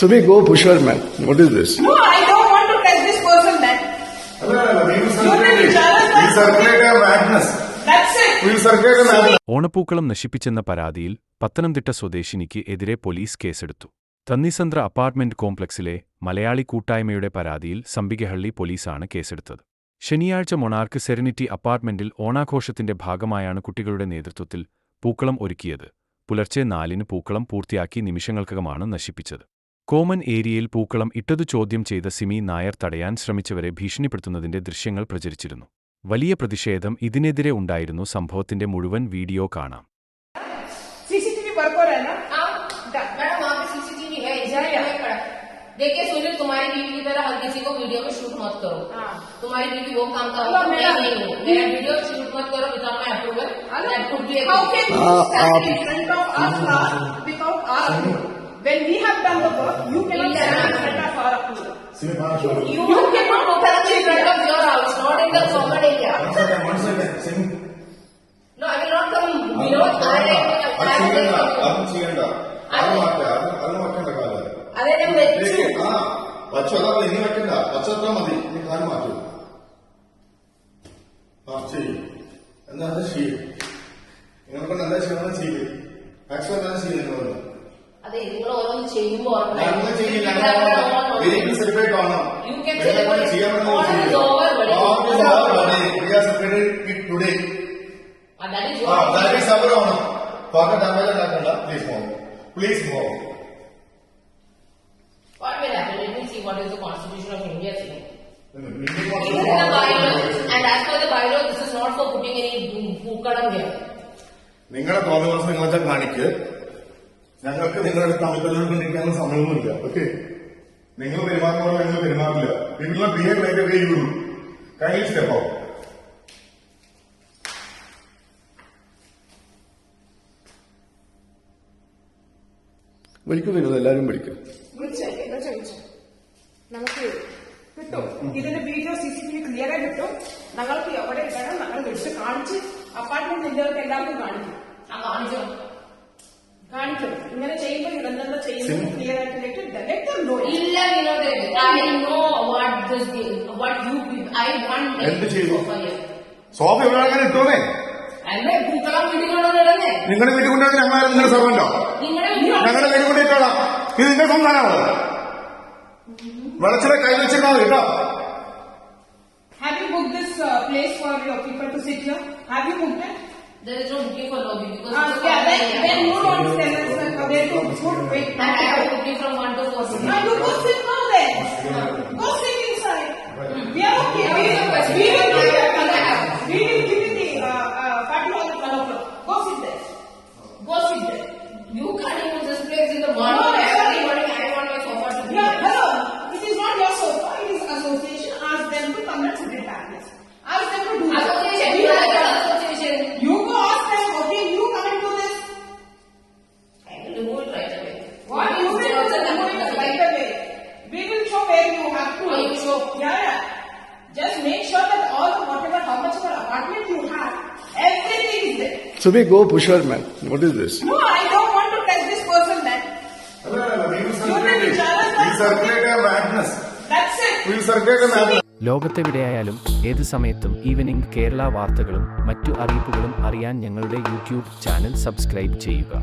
Sumi, go push her, man. What is this? No, I don't want to touch this person, man. That's it. ഓണപ്പൂക്കളം നശിപ്പിച്ചെന്ന പരാതിയിൽ പത്തനംതിട്ട സ്വദേശിനിക്ക് എതിരെ police കേസെടുത്തു. തന്നിസന്ദ്ര apartment കോംപ്ലക്സിലെ Malayali കൂട്ടായ്മയുടെ പരാതിയിൽ സമ്പികഹള്ളി പോലീസാണ് കേസെടുത്തത്. ശനിയാഴ്ച മൊണാർക്ക് സെറിനിറ്റി അപ്പാർട്ട്മെന്റിൽ ഓണാഘോഷത്തിന്റെ ഭാഗമായാണ് കുട്ടികളുടെ നേതൃത്വത്തിൽ പൂക്കളം ഒരുക്കിയത്. പുലർച്ചെ 4-ന് പൂക്കളം പൂർത്തിയാക്കി നിമിഷങ്ങൾക്കകമാണ് നശിപ്പിച്ചത്. കോമൺ ഏരിയയിൽ പൂക്കളം ഇട്ടതു ചോദ്യം ചെയ്ത സിമി നായർ തടയാൻ ശ്രമിച്ചവരെ ഭീഷണിപ്പെടുത്തുന്നതിന്റെ ദൃശ്യങ്ങൾ പ്രചരിച്ചിരുന്നു. വലിയ പ്രതിഷേധം ഇതിനെതിരെ ഉണ്ടായിരുന്നു. സംഭവത്തിന്റെ മുഴുവൻ വീഡിയോ കാണാം. देखिए सुनील, तुम्हारी बीवी की तरह हर किसी को वीडियो में शूट मत करो. तुम्हारी बीवी वो काम करो, मेरा वीडियो शूट मत करो without my approval. That could be How can you stand in front of us without our approval? When we have done the work, you cannot stand in front of our approval. You cannot open up in front of your house, not in the common area. No, I will not come below. അതെ ഞാൻ വെച്ചു. പച്ചവെള്ളം ഇനി വെക്കണ്ട, പച്ചവെത്ര മതി. ഇനി കാല് മാറ്റൂ. ചെയ്യും എന്താ ചെയ്യും. നിങ്ങൾക്ക് എന്താ ചെയ്യണം ചെയ്യും. മാക്സിമം എന്താ ചെയ്യുന്നത്. അതെ, നിങ്ങൾ ഓരോന്ന് ചെയ്യുമ്പോ സെലിബ്രേറ്റ് ആവണം. Please move. What will happen? Let me see what is the Constitution of India saying. It is in the bylaw, and as per the bylaw, this is not for putting any പൂക്കളം here. നിങ്ങളുടെ തോന്നുന്ന നിങ്ങളെ കാണിക്ക്. ഞങ്ങൾക്ക് നിങ്ങളുടെ തമ്മിൽ സമയമൊന്നുമില്ല. Okay, നിങ്ങൾ പെരുമാറുമ്പോൾ ഞങ്ങൾ പെരുമാറില്ല. നിങ്ങൾ behave like a way you do. Kindly step out. വിളിക്കും വിനോദ്, എല്ലാരും വിളിക്കും. നമുക്ക് കിട്ടും ഇതിന്റെ വീഡിയോ CCTV ക്ലിയർ ആയി കിട്ടും. ഞങ്ങൾക്ക് എവിടെ ഇടണം ഞങ്ങൾ വിളിച്ച് കാണിച്ച് അപ്പാർട്ട്മെന്റ് ഇന്ത്യകൾക്ക് എല്ലാവർക്കും കാണിക്കും. കാണിക്കും. ഇങ്ങനെ ചെയ്യുമ്പോൾ ഇതെന്താ ചെയ്യുന്നത് ക്ലിയർ ആയിട്ട് ഇല്ല Vinod, I know what you I want എന്ത് ചെയ്തു. സോഫ എവിടെ അങ്ങനെ ഇട്ടോന്നേ. അല്ലേ പൂക്കളം വീട്ടിൽ കൊണ്ടുവന്നിടന്നേ. നിങ്ങളുടെ വീട്ടിൽ കൊണ്ടുവന്ന് ഞങ്ങൾ നിങ്ങളുടെ സർവന്റോ. ഞങ്ങളുടെ വീട്ടിൽ കൊണ്ടിട്ടോളാം. ഇത് നിന്റെ സംസ്ഥാനമാണോ. വെളച്ചിലെ കൈ വെച്ചിരുന്നാൽ കേട്ടോ. Have you booked this place for your people to sit here? Have you booked it? There is no booking for lobby because then you don't tell us where to wait. I have booking from 1 to 4. No, you go sit now then. Go sit inside. We are okay. We will give you the party hall at 1 o'clock. Go sit there. Go sit there. You can't use this place in the morning. I want my sofa to be there. Hello. It is not your sofa. It is association. Ask them to come and sit at that place. Ask them to do this. Association. You go ask them. Okay, you come and do this. I will remove it right away. What you will do right away. We will show where you have to. You show. Yeah. Just make sure that all the whatever how much of an apartment you have, everything is there. Sumi, go push her, man. What is this? No, I don't want to touch this person, man. That's it. ലോകത്തെവിടെയായാലും ഏത് സമയത്തും evening Kerala വാർത്തകളും മറ്റു അറിയിപ്പുകളും അറിയാൻ ഞങ്ങളുടെ YouTube channel subscribe ചെയ്യുക.